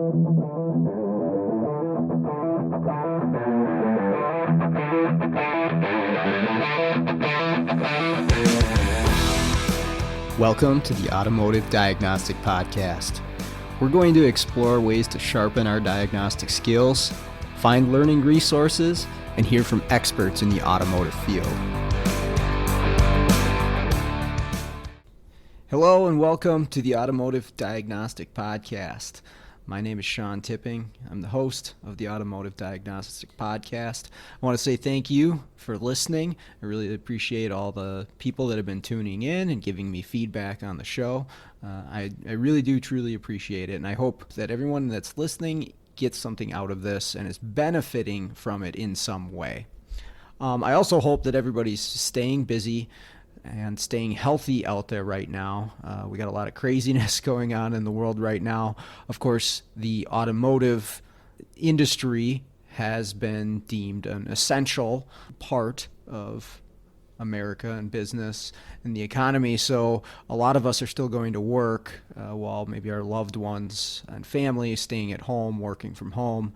Welcome to the Automotive Diagnostic Podcast. We're going to explore ways to sharpen our diagnostic skills, find learning resources, and hear from experts in the automotive field. Hello and welcome to the Automotive Diagnostic Podcast. My name is Sean Tipping. I'm the host of the Automotive Diagnostic Podcast. I want to say thank you for listening. I really appreciate all the people that have been tuning in and giving me feedback on the show. I really do truly appreciate it, and I hope that everyone that's listening gets something out of this and is benefiting from it in some way. I also hope that everybody's staying busy and staying healthy out there right now. We got a lot of craziness going on in the world right now. Of course, the automotive industry has been deemed an essential part of America and business and the economy. So a lot of us are still going to work while maybe our loved ones and family is staying at home, working from home.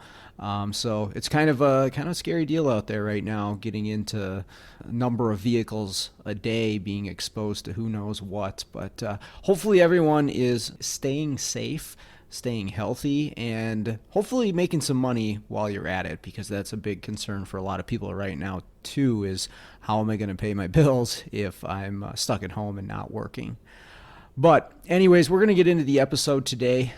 So it's kind of a scary deal out there right now, getting into a number of vehicles a day being exposed to who knows what. But hopefully everyone is staying safe, staying healthy, and hopefully making some money while you're at it, because that's a big concern for a lot of people right now too, is how am I going to pay my bills if I'm stuck at home and not working. But anyways, we're going to get into the episode today.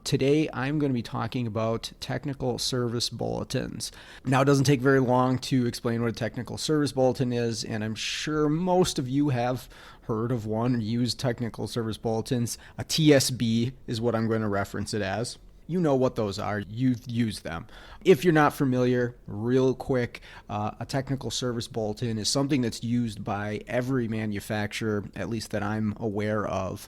Today I'm going to be talking about technical service bulletins. Now, it doesn't take very long to explain what a technical service bulletin is, and I'm sure most of you have heard of one or used technical service bulletins. A TSB is what I'm going to reference it as. You know what those are. You've used them. If you're not familiar, real quick, a technical service bulletin is something that's used by every manufacturer, at least that I'm aware of.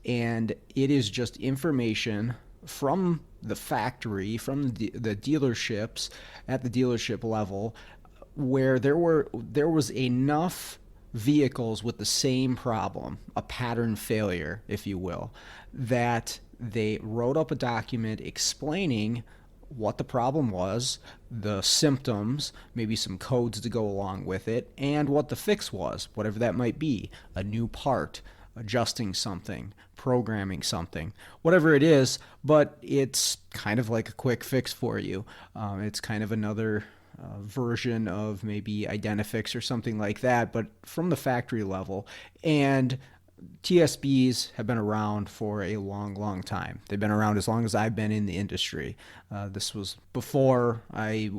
And it is just information from the factory, from the dealerships, at the dealership level, where there was enough vehicles with the same problem, a pattern failure, if you will, that they wrote up a document explaining what the problem was, the symptoms, maybe some codes to go along with it, and what the fix was, whatever that might be, a new part, adjusting something, programming something, whatever it is. But it's kind of like a quick fix for you. It's kind of another version of maybe Identifix or something like that, but from the factory level. And TSBs have been around for a long, long time. They've been around as long as I've been in the industry. This was before I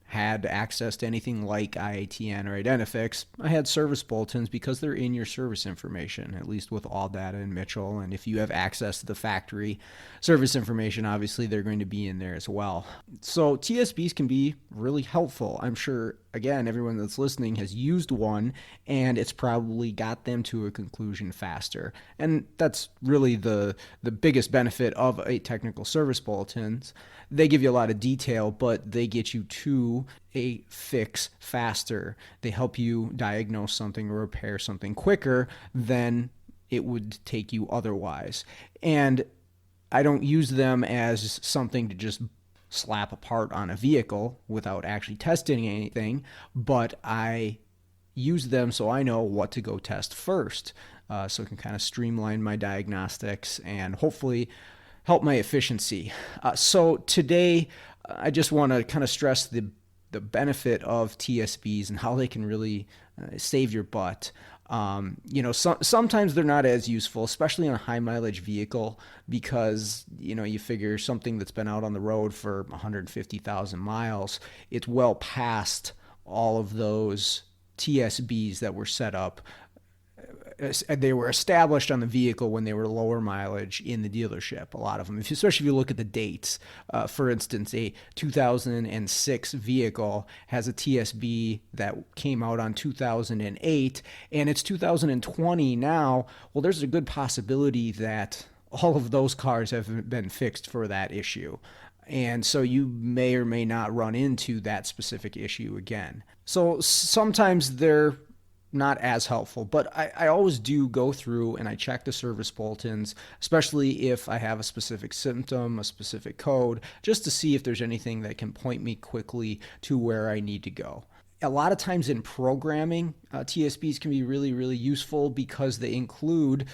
had access to anything like IATN or Identifix. I had service bulletins because they're in your service information, at least with All Data and Mitchell. And if you have access to the factory service information, obviously they're going to be in there as well. So TSBs can be really helpful. I'm sure, again, everyone that's listening has used one, and it's probably got them to a conclusion faster. And that's really the biggest benefit of a technical service bulletins. They give you a lot of detail, but they get you to a fix faster. They help you diagnose something or repair something quicker than it would take you otherwise. And I don't use them as something to just slap a part on a vehicle without actually testing anything, but I use them so I know what to go test first, so it can kind of streamline my diagnostics and hopefully help my efficiency. So today, I just want to kind of stress the benefit of TSBs and how they can really save your butt. Sometimes they're not as useful, especially on a high mileage vehicle, because, you figure something that's been out on the road for 150,000 miles, it's well past all of those TSBs that were set up. They were established on the vehicle when they were lower mileage in the dealership, a lot of them, especially if you look at the dates. For instance, a 2006 vehicle has a TSB that came out on 2008, and it's 2020 now. Well, there's a good possibility that all of those cars have been fixed for that issue. And so you may or may not run into that specific issue again. So sometimes they're not as helpful, but I always do go through and I check the service bulletins, especially if I have a specific symptom, a specific code, just to see if there's anything that can point me quickly to where I need to go. A lot of times in programming, TSBs can be really, really useful because they include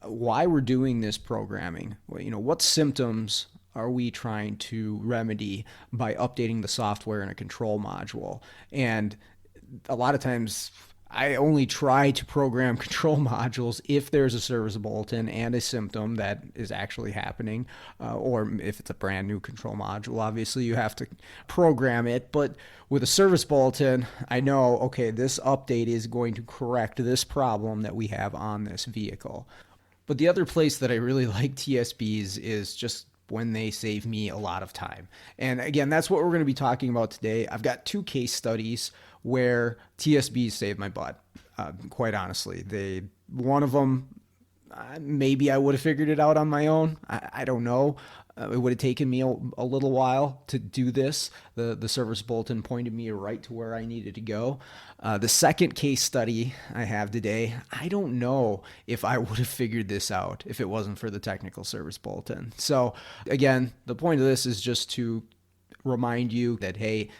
why we're doing this programming. What symptoms are we trying to remedy by updating the software in a control module? And a lot of times I only try to program control modules if there's a service bulletin and a symptom that is actually happening, or if it's a brand new control module, obviously you have to program it. But with a service bulletin, I know, okay, this update is going to correct this problem that we have on this vehicle. But the other place that I really like TSBs is just when they save me a lot of time. And again, that's what we're going to be talking about today. I've got 2 case studies where TSBs saved my butt. Quite honestly, one of them, maybe I would have figured it out on my own. I don't know. It would have taken me a little while to do this. The service bulletin pointed me right to where I needed to go. The second case study I have today, I don't know if I would have figured this out if it wasn't for the technical service bulletin. So again, the point of this is just to remind you that, hey,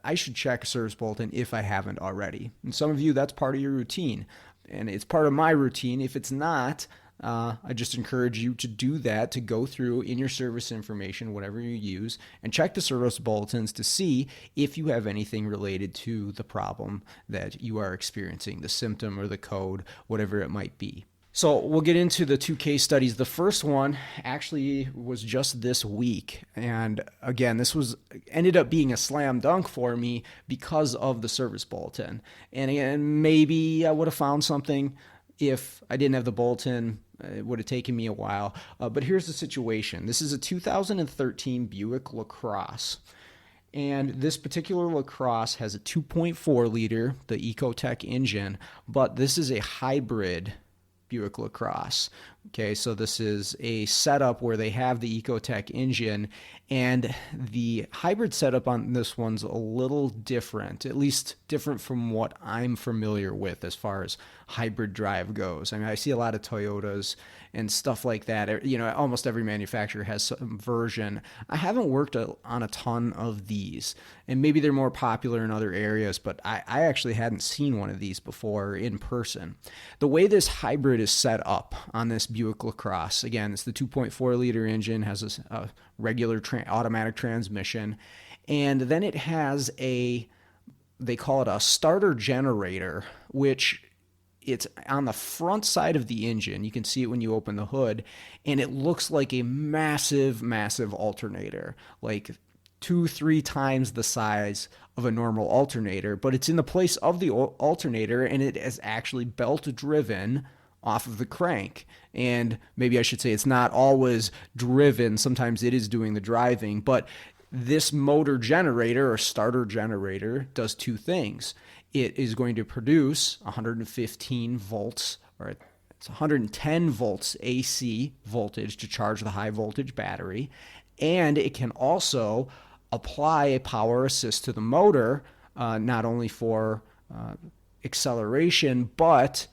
I should check a service bulletin if I haven't already. And some of you, that's part of your routine. And it's part of my routine. If it's not, I just encourage you to do that, to go through in your service information, whatever you use, and check the service bulletins to see if you have anything related to the problem that you are experiencing, the symptom or the code, whatever it might be. So we'll get into the 2 case studies. The first one actually was just this week. And again, this ended up being a slam dunk for me because of the service bulletin. And again, maybe I would have found something if I didn't have the bulletin. It would have taken me a while. But here's the situation. This is a 2013 Buick Lacrosse. And this particular Lacrosse has a 2.4 liter, the Ecotec engine, but this is a hybrid Buick Lacrosse. Okay, so this is a setup where they have the Ecotec engine, and the hybrid setup on this one's a little different, at least different from what I'm familiar with as far as hybrid drive goes. I mean, I see a lot of Toyotas and stuff like that. Almost every manufacturer has some version. I haven't worked on a ton of these, and maybe they're more popular in other areas, but I actually hadn't seen one of these before in person. The way this hybrid is set up on this Buick Lacrosse, again, it's the 2.4 liter engine, has a regular automatic transmission, and then it has they call it a starter generator, which it's on the front side of the engine. You can see it when you open the hood, and it looks like a massive, massive alternator, like 2-3 times the size of a normal alternator, but it's in the place of the alternator, and it is actually belt driven off of the crank. And maybe I should say it's not always driven. Sometimes it is doing the driving, but this motor generator or starter generator does 2 things. It is going to produce 115 volts, or it's 110 volts AC voltage to charge the high voltage battery. And it can also apply a power assist to the motor, not only for acceleration, but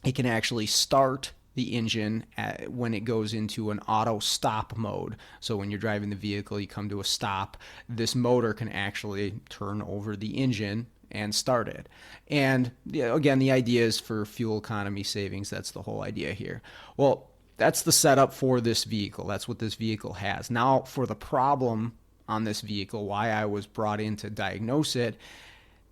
it can actually start the engine when it goes into an auto stop mode. So when you're driving the vehicle, you come to a stop, this motor can actually turn over the engine and start it. And again, the idea is for fuel economy savings. That's the whole idea here. Well, that's the setup for this vehicle. That's what this vehicle has. Now, for the problem on this vehicle, why I was brought in to diagnose it,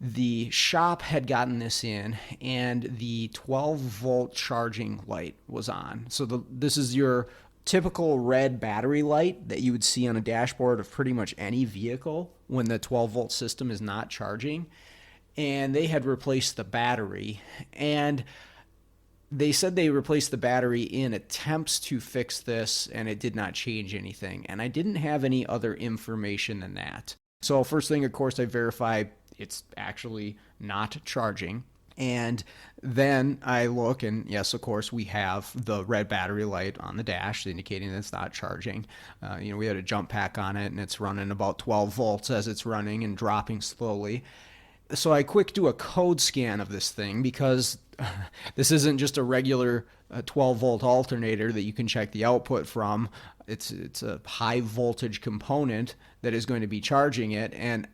the shop had gotten this in, and the 12-volt charging light was on. So this is your typical red battery light that you would see on a dashboard of pretty much any vehicle when the 12-volt system is not charging. And they had replaced the battery, and they said they replaced the battery in attempts to fix this, and it did not change anything. And I didn't have any other information than that. So first thing, of course, I verify it's actually not charging. And then I look, and yes, of course, we have the red battery light on the dash indicating that it's not charging. We had a jump pack on it, and it's running about 12 volts as it's running and dropping slowly. So I quick do a code scan of this thing because this isn't just a regular 12 volt alternator that you can check the output from. It's a high voltage component that is going to be charging it, and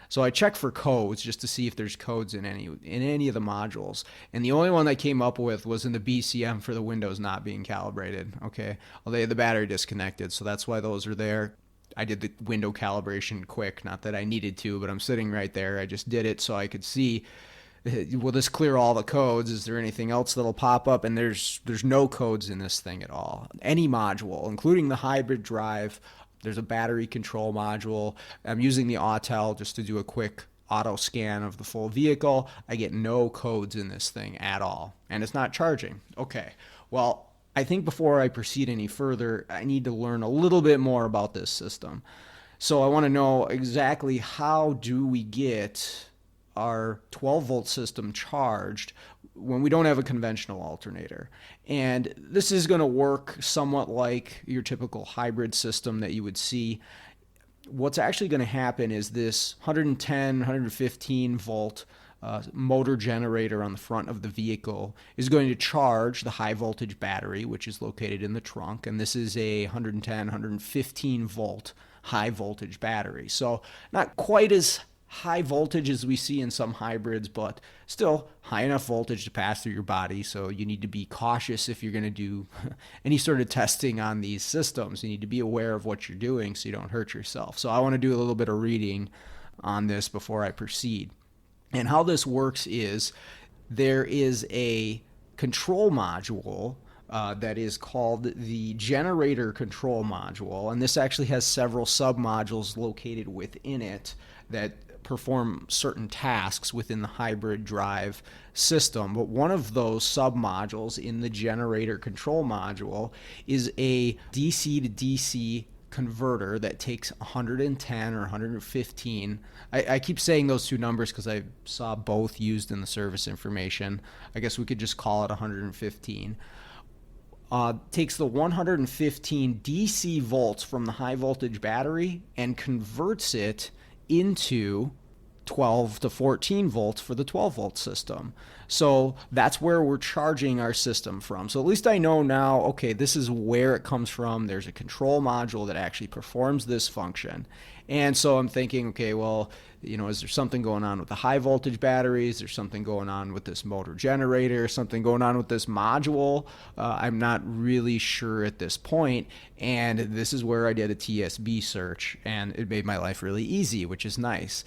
so I check for codes just to see if there's codes in any of the modules. And the only one I came up with was in the BCM for the windows not being calibrated. Okay, well, they had the battery disconnected, so that's why those are there. I did the window calibration quick, not that I needed to, but I'm sitting right there. I just did it so I could see, will this clear all the codes? Is there anything else that'll pop up? And there's no codes in this thing at all. Any module, including the hybrid drive. There's a battery control module. I'm using the Autel just to do a quick auto scan of the full vehicle. I get no codes in this thing at all, and it's not charging. Okay, well, I think before I proceed any further, I need to learn a little bit more about this system. So I want to know exactly how do we get our 12 volt system charged when we don't have a conventional alternator. And this is going to work somewhat like your typical hybrid system that you would see. What's actually going to happen is this 110, 115 volt motor generator on the front of the vehicle is going to charge the high voltage battery, which is located in the trunk. And this is a 110, 115 volt high voltage battery. So not quite as high voltage as we see in some hybrids, but still high enough voltage to pass through your body. So you need to be cautious if you're going to do any sort of testing on these systems. You need to be aware of what you're doing so you don't hurt yourself. So I want to do a little bit of reading on this before I proceed. And how this works is there is a control module that is called the generator control module. And this actually has several sub-modules located within it that perform certain tasks within the hybrid drive system. But one of those sub-modules in the generator control module is a DC to DC converter that takes 110 or 115. I keep saying those two numbers because I saw both used in the service information. I guess we could just call it 115. Takes the 115 DC volts from the high voltage battery and converts it into 12 to 14 volts for the 12 volt system. So that's where we're charging our system from. So at least I know now, okay, this is where it comes from. There's a control module that actually performs this function. And so I'm thinking, okay, well, is there something going on with the high voltage batteries? There's something going on with this motor generator, something going on with this module. I'm not really sure at this point. And this is where I did a TSB search, and it made my life really easy, which is nice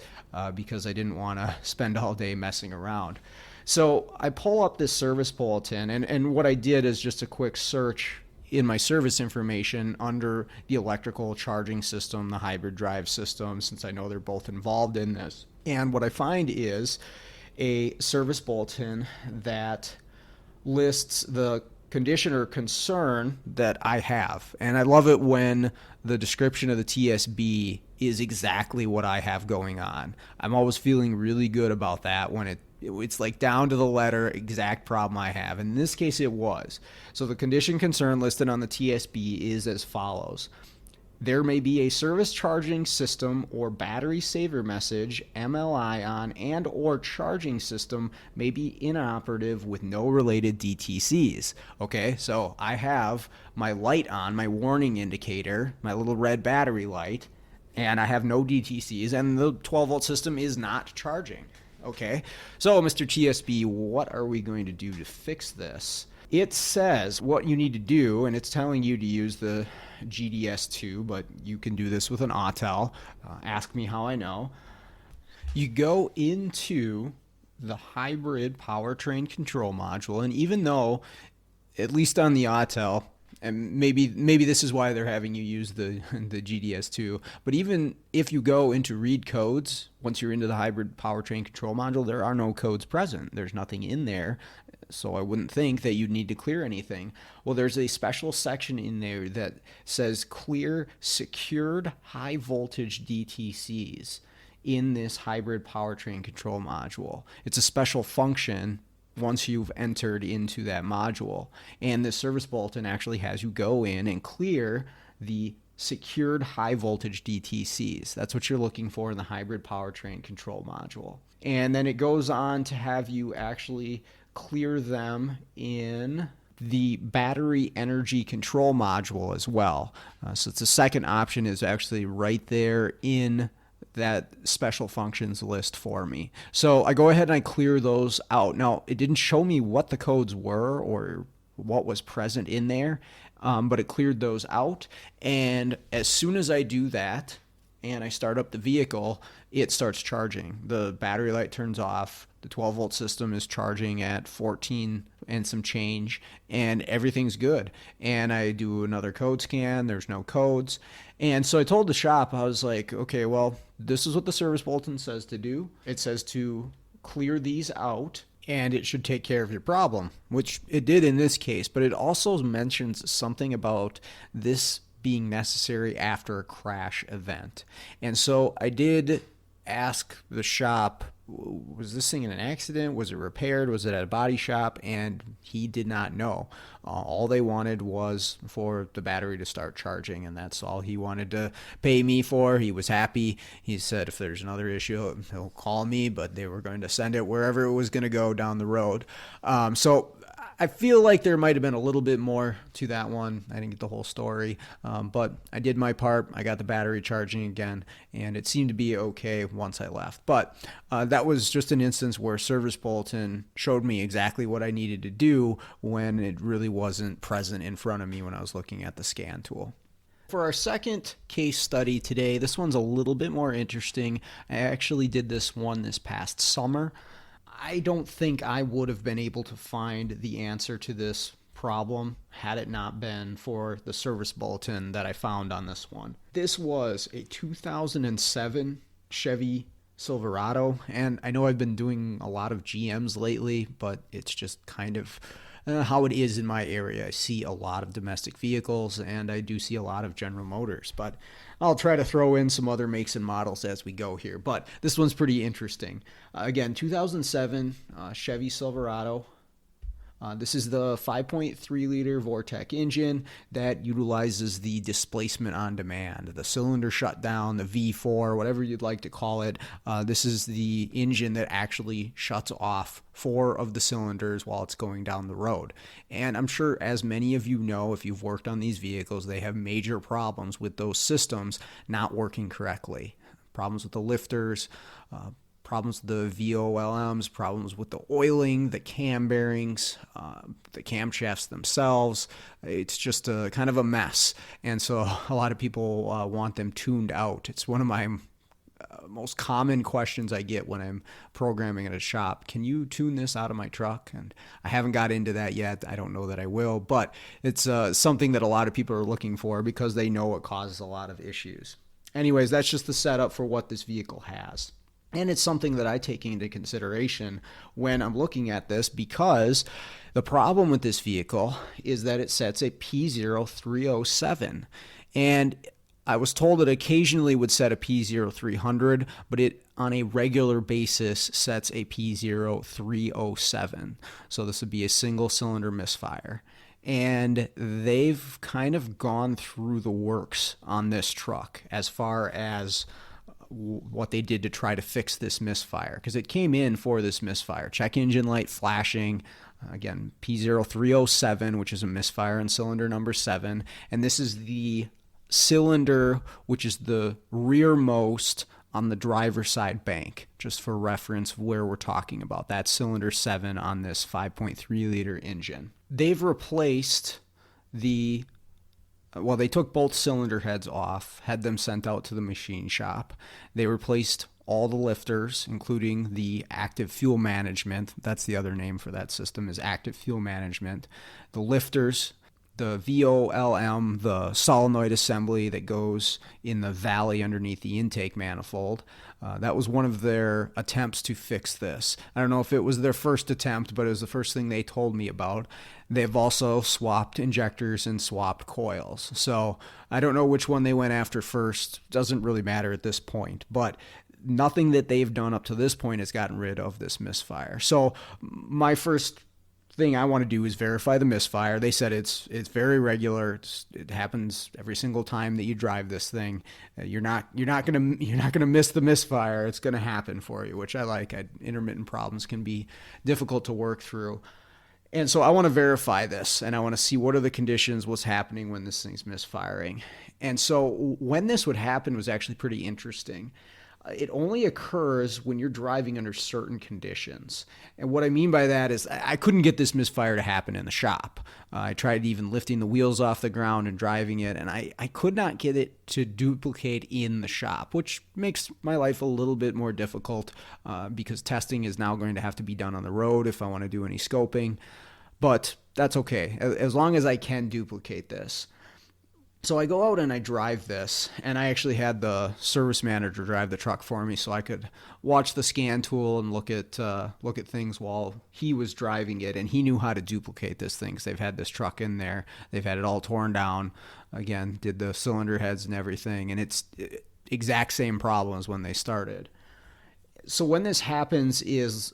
because I didn't want to spend all day messing around. So I pull up this service bulletin, and what I did is just a quick search in my service information under the electrical charging system, the hybrid drive system, since I know they're both involved in this. And what I find is a service bulletin that lists the condition or concern that I have. And I love it when the description of the TSB is exactly what I have going on. I'm always feeling really good about that when it's like down to the letter exact problem I have. In this case, it was. So the condition concern listed on the TSB is as follows. There may be a service charging system or battery saver message, MLI on, and or charging system may be inoperative with no related DTCs. Okay, so I have my light on, my warning indicator, my little red battery light, and I have no DTCs, and the 12 volt system is not charging. Okay, so Mr. TSB, what are we going to do to fix this? It says what you need to do, and it's telling you to use the GDS2, but you can do this with an Autel. Ask me how I know. You go into the hybrid powertrain control module, and even though, at least on the Autel, and maybe this is why they're having you use the GDS2. But even if you go into read codes, once you're into the hybrid powertrain control module, there are no codes present. There's nothing in there. So I wouldn't think that you'd need to clear anything. Well, there's a special section in there that says clear secured high voltage DTCs in this hybrid powertrain control module. It's a special function once you've entered into that module. And the service bulletin actually has you go in and clear the secured high voltage DTCs. That's what you're looking for in the hybrid powertrain control module. And then it goes on to have you actually clear them in the battery energy control module as well. So it's the second option is actually right there in that special functions list for me. So I go ahead and I clear those out. Now, it didn't show me what the codes were or what was present in there, but it cleared those out. And as soon as I do that and I start up the vehicle, it starts charging. The battery light turns off. The 12-volt system is charging at 14 and some change, and everything's good. And I do another code scan. There's no codes. And so I told the shop, I was like, okay, well, this is what the service bulletin says to do. It says to clear these out, and it should take care of your problem, which it did in this case. But it also mentions something about this being necessary after a crash event. And so I did ask the shop, was this thing in an accident? Was it repaired? Was it at a body shop? And he did not know. All they wanted was for the battery to start charging, and that's all he wanted to pay me for. He was happy. He said if there's another issue, he'll call me, but they were going to send it wherever it was going to go down the road. So I feel like there might have been a little bit more to that one. I didn't get the whole story, but I did my part. I got the battery charging again, and it seemed to be okay once I left. But that was just an instance where Service Bulletin showed me exactly what I needed to do when it really wasn't present in front of me when I was looking at the scan tool. For our second case study today, this one's a little bit more interesting. I actually did this one this past summer. I don't think I would have been able to find the answer to this problem had it not been for the service bulletin that I found on this one. This was a 2007 Chevy Silverado, and I know I've been doing a lot of GMs lately, but it's just kind of how it is in my area. I see a lot of domestic vehicles, and I do see a lot of General Motors, but I'll try to throw in some other makes and models as we go here. But this one's pretty interesting. Again, 2007 Chevy Silverado. This is the 5.3 liter Vortec engine that utilizes the displacement on demand, the cylinder shutdown, the V4, whatever you'd like to call it. This is the engine that actually shuts off 4 of the cylinders while it's going down the road. And I'm sure, as many of you know, if you've worked on these vehicles, they have major problems with those systems not working correctly. Problems with the lifters, problems with the VOLMs, problems with the oiling, the cam bearings, the camshafts themselves. It's just a kind of a mess. And so a lot of people want them tuned out. It's one of my most common questions I get when I'm programming at a shop. Can you tune this out of my truck? And I haven't got into that yet. I don't know that I will, but it's something that a lot of people are looking for because they know it causes a lot of issues. Anyways, that's just the setup for what this vehicle has. And it's something that I take into consideration when I'm looking at this, because the problem with this vehicle is that it sets a P0307. And I was told it occasionally would set a P0300, but it on a regular basis sets a P0307. So this would be a single cylinder misfire. And they've kind of gone through the works on this truck as far as what they did to try to fix this misfire, because it came in for this misfire. Check engine light flashing, again, P0307, which is a misfire in cylinder number 7. And this is the cylinder which is the rearmost on the driver's side bank, just for reference where we're talking about. That's cylinder 7 on this 5.3 liter engine. They've replaced they took both cylinder heads off, had them sent out to the machine shop. They replaced all the lifters, including the active fuel management. That's the other name for that system, is active fuel management. The lifters, the VOLM, the solenoid assembly that goes in the valley underneath the intake manifold. That was one of their attempts to fix this. I don't know if it was their first attempt, but it was the first thing they told me about. They've also swapped injectors and swapped coils. So I don't know which one they went after first. Doesn't really matter at this point. But nothing that they've done up to this point has gotten rid of this misfire. So my first thing I want to do is verify the misfire. They said it's very regular. It happens every single time that you drive this thing. You're not gonna miss the misfire. It's gonna happen for you, which I like. Intermittent problems can be difficult to work through. And so I want to verify this, and I want to see what are the conditions, what's happening when this thing's misfiring. And so when this would happen was actually pretty interesting. It only occurs when you're driving under certain conditions. And what I mean by that is I couldn't get this misfire to happen in the shop. I tried even lifting the wheels off the ground and driving it, and I could not get it to duplicate in the shop, which makes my life a little bit more difficult because testing is now going to have to be done on the road if I want to do any scoping. But that's okay, as long as I can duplicate this. So I go out and I drive this, and I actually had the service manager drive the truck for me so I could watch the scan tool and look at things while he was driving it, and he knew how to duplicate this thing because they've had this truck in there. They've had it all torn down. Again, did the cylinder heads and everything, and it's exact same problems when they started. So when this happens is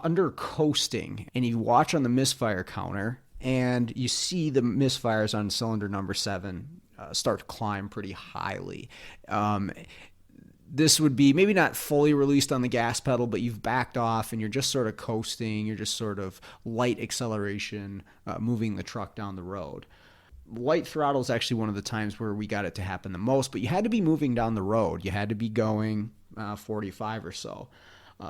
under coasting, and you watch on the misfire counter, and you see the misfires on cylinder number 7 start to climb pretty highly. This would be maybe not fully released on the gas pedal, but you've backed off and you're just sort of coasting. You're just sort of light acceleration, moving the truck down the road. Light throttle is actually one of the times where we got it to happen the most, but you had to be moving down the road. You had to be going 45 or so.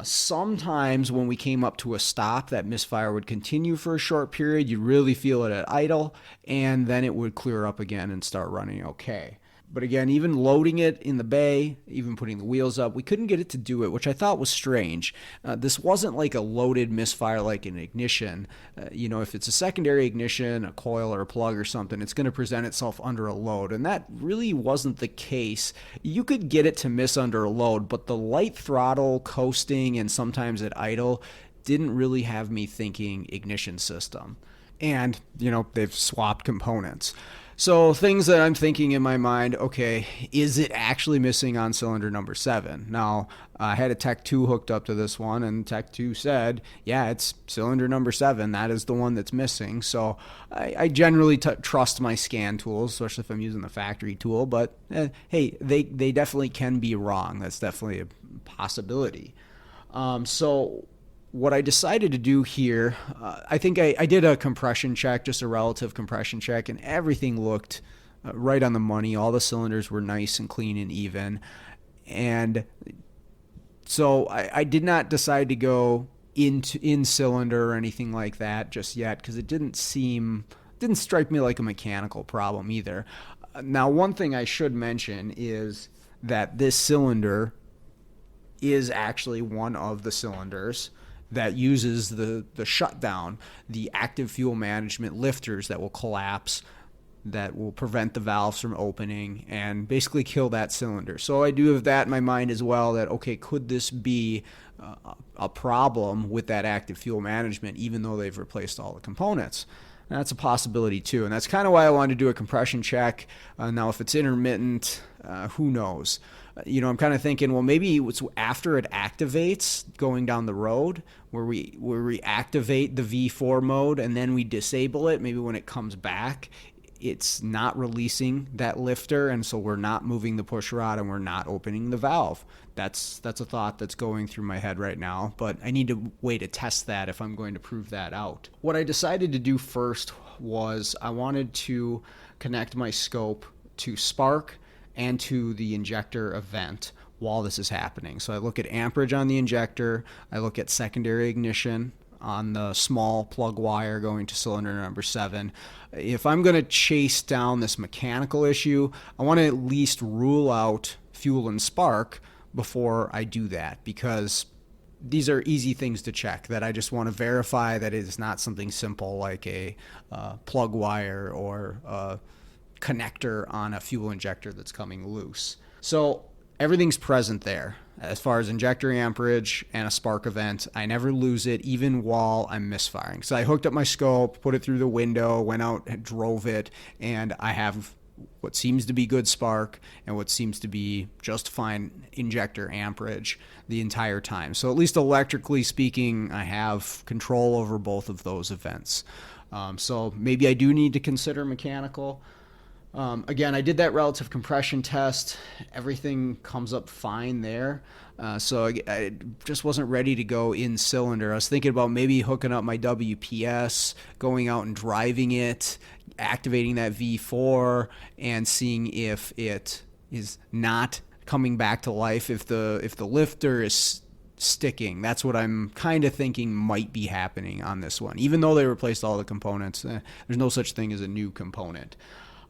Sometimes when we came up to a stop, that misfire would continue for a short period. You'd really feel it at idle, and then it would clear up again and start running okay. But again, even loading it in the bay, even putting the wheels up, we couldn't get it to do it, which I thought was strange. This wasn't like a loaded misfire like an ignition. If it's a secondary ignition, a coil or a plug or something, it's going to present itself under a load. And that really wasn't the case. You could get it to miss under a load, but the light throttle, coasting, and sometimes at idle didn't really have me thinking ignition system. And, they've swapped components. So things that I'm thinking in my mind, okay, is it actually missing on cylinder number 7? Now, I had a Tech 2 hooked up to this one, and Tech 2 said, yeah, it's cylinder number 7. That is the one that's missing. So I generally trust my scan tools, especially if I'm using the factory tool. But, hey, they definitely can be wrong. That's definitely a possibility. So what I decided to do here, I think I did a compression check, just a relative compression check, and everything looked right on the money. All the cylinders were nice and clean and even. And so I did not decide to go in cylinder or anything like that just yet because it didn't strike me like a mechanical problem either. Now, one thing I should mention is that this cylinder is actually one of the cylinders that uses the shutdown, the active fuel management lifters that will collapse, that will prevent the valves from opening and basically kill that cylinder. So I do have that in my mind as well, that, okay, could this be a problem with that active fuel management even though they've replaced all the components? And that's a possibility too. And that's kind of why I wanted to do a compression check. Now, if it's intermittent, who knows? I'm kind of thinking, well, maybe it's after it activates going down the road where we activate the V4 mode and then we disable it. Maybe when it comes back, it's not releasing that lifter, and so we're not moving the push rod and we're not opening the valve. That's a thought that's going through my head right now, but I need to wait to test that if I'm going to prove that out. What I decided to do first was I wanted to connect my scope to spark and to the injector event while this is happening. So I look at amperage on the injector, I look at secondary ignition on the small plug wire going to cylinder number 7. If I'm going to chase down this mechanical issue, I want to at least rule out fuel and spark before I do that, because these are easy things to check that I just want to verify that it is not something simple like a plug wire or a connector on a fuel injector that's coming loose. So everything's present there. As far as injector amperage and a spark event, I never lose it even while I'm misfiring. So I hooked up my scope, put it through the window, went out and drove it, and I have what seems to be good spark and what seems to be just fine injector amperage the entire time. So at least electrically speaking, I have control over both of those events. So maybe I do need to consider mechanical. Again, I did that relative compression test. Everything comes up fine there. So I just wasn't ready to go in cylinder. I was thinking about maybe hooking up my WPS, going out and driving it, activating that V4, and seeing if it is not coming back to life, if the lifter is sticking. That's what I'm kind of thinking might be happening on this one. Even though they replaced all the components, there's no such thing as a new component.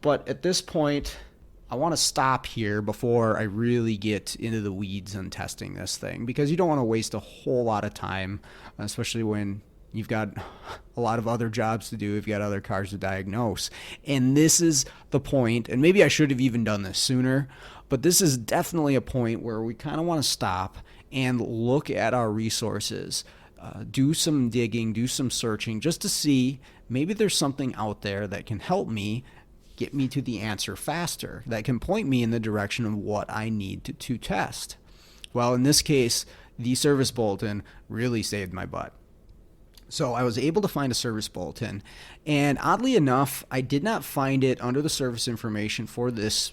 But at this point, I want to stop here before I really get into the weeds on testing this thing, because you don't want to waste a whole lot of time, especially when you've got a lot of other jobs to do. You've got other cars to diagnose. And this is the point, and maybe I should have even done this sooner, but this is definitely a point where we kind of want to stop and look at our resources. Do some digging, do some searching, just to see maybe there's something out there that can help me get me to the answer faster, that can point me in the direction of what I need to test. Well, in this case, the service bulletin really saved my butt. So I was able to find a service bulletin, and oddly enough, I did not find it under the service information for this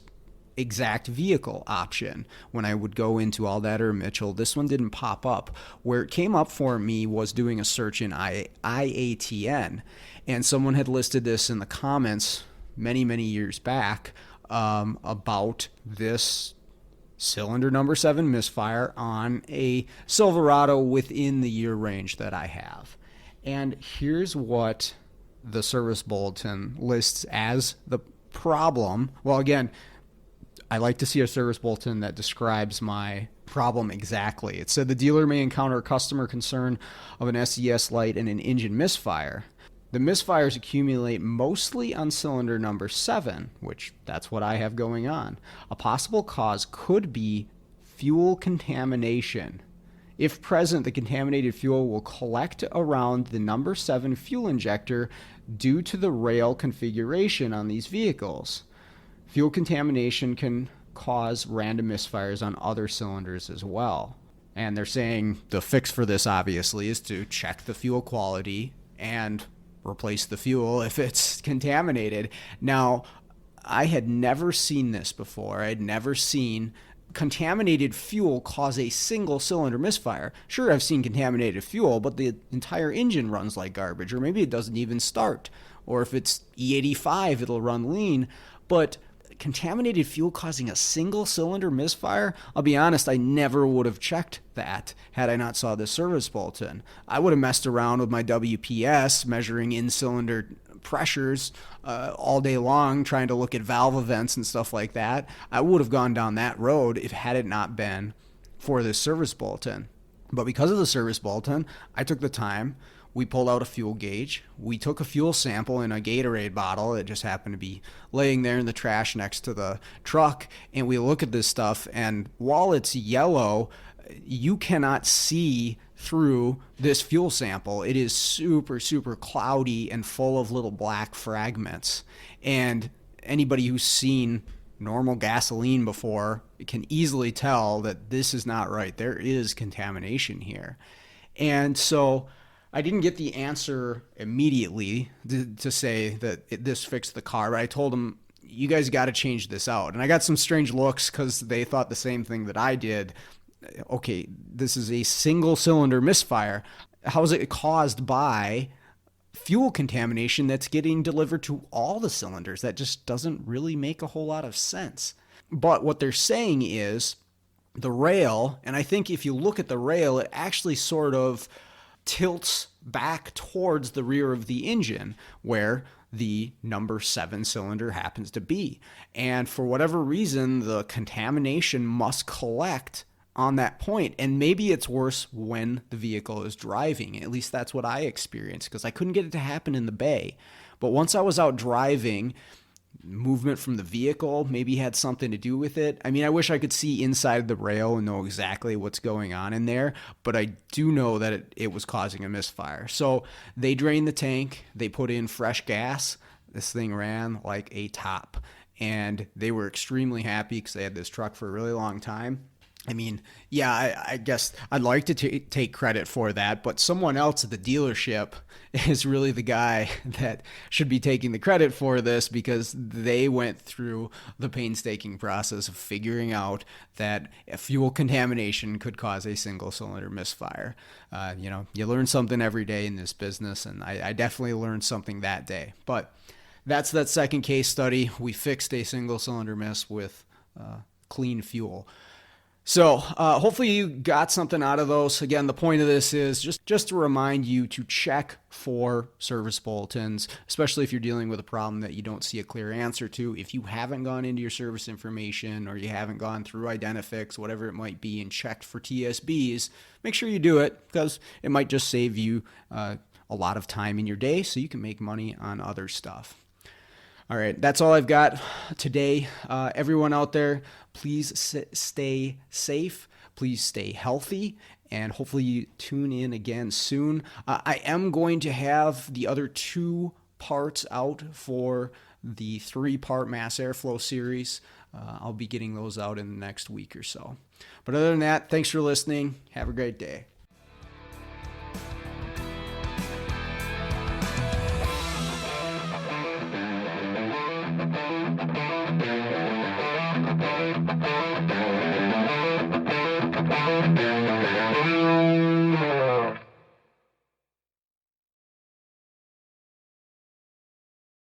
exact vehicle option. When I would go into Alldat or Mitchell, this one didn't pop up. Where it came up for me was doing a search in IATN, and someone had listed this in the comments many years back about this cylinder number 7 misfire on a Silverado within the year range that I have. And here's what the service bulletin lists as the problem. Well, again, I like to see a service bulletin that describes my problem exactly. It said the dealer may encounter a customer concern of an SES light and an engine misfire. The misfires accumulate mostly on cylinder number 7, which that's what I have going on. A possible cause could be fuel contamination. If present, the contaminated fuel will collect around the number 7 fuel injector due to the rail configuration on these vehicles. Fuel contamination can cause random misfires on other cylinders as well. And they're saying the fix for this obviously is to check the fuel quality and replace the fuel if it's contaminated. Now, I had never seen this before. I had never seen contaminated fuel cause a single cylinder misfire. Sure, I've seen contaminated fuel, but the entire engine runs like garbage, or maybe it doesn't even start. Or if it's E85, it'll run lean. But contaminated fuel causing a single cylinder misfire, I'll be honest, I never would have checked that had I not saw this service bulletin. I would have messed around with my WPS measuring in-cylinder pressures all day long, trying to look at valve events and stuff like that. I would have gone down that road if had it not been for this service bulletin. But because of the service bulletin, I took the time. We pulled out a fuel gauge. We took a fuel sample in a Gatorade bottle. It just happened to be laying there in the trash next to the truck. And we look at this stuff, and while it's yellow, you cannot see through this fuel sample. It is super cloudy and full of little black fragments. And anybody who's seen normal gasoline before can easily tell that this is not right. There is contamination here. And so I didn't get the answer immediately to say that this fixed the car, but I told them, you guys got to change this out. And I got some strange looks because they thought the same thing that I did. Okay, this is a single cylinder misfire. How is it caused by fuel contamination that's getting delivered to all the cylinders? That just doesn't really make a whole lot of sense. But what they're saying is the rail, and I think if you look at the rail, it actually sort of tilts back towards the rear of the engine where the number 7 cylinder happens to be. And for whatever reason, the contamination must collect on that point. And maybe it's worse when the vehicle is driving. At least that's what I experienced, because I couldn't get it to happen in the bay. But once I was out driving, movement from the vehicle maybe had something to do with it. I mean, I wish I could see inside the rail and know exactly what's going on in there, but I do know that it was causing a misfire. So they drained the tank, they put in fresh gas. This thing ran like a top. and they were extremely happy because they had this truck for a really long time. I mean, yeah, I guess I'd like to take credit for that, but someone else at the dealership is really the guy that should be taking the credit for this, because they went through the painstaking process of figuring out that fuel contamination could cause a single cylinder misfire. You learn something every day in this business, and I definitely learned something that day. But that's that second case study. We fixed a single cylinder miss with clean fuel. So hopefully you got something out of those. Again, the point of this is just to remind you to check for service bulletins, especially if you're dealing with a problem that you don't see a clear answer to. If you haven't gone into your service information, or you haven't gone through Identifix, whatever it might be, and checked for TSBs, make sure you do it, because it might just save you a lot of time in your day so you can make money on other stuff. All right, that's all I've got today. Everyone out there, please stay safe. Please stay healthy, and hopefully you tune in again soon. I am going to have the other 2 parts out for the 3-part mass airflow series. I'll be getting those out in the next week or so. But other than that, thanks for listening. Have a great day.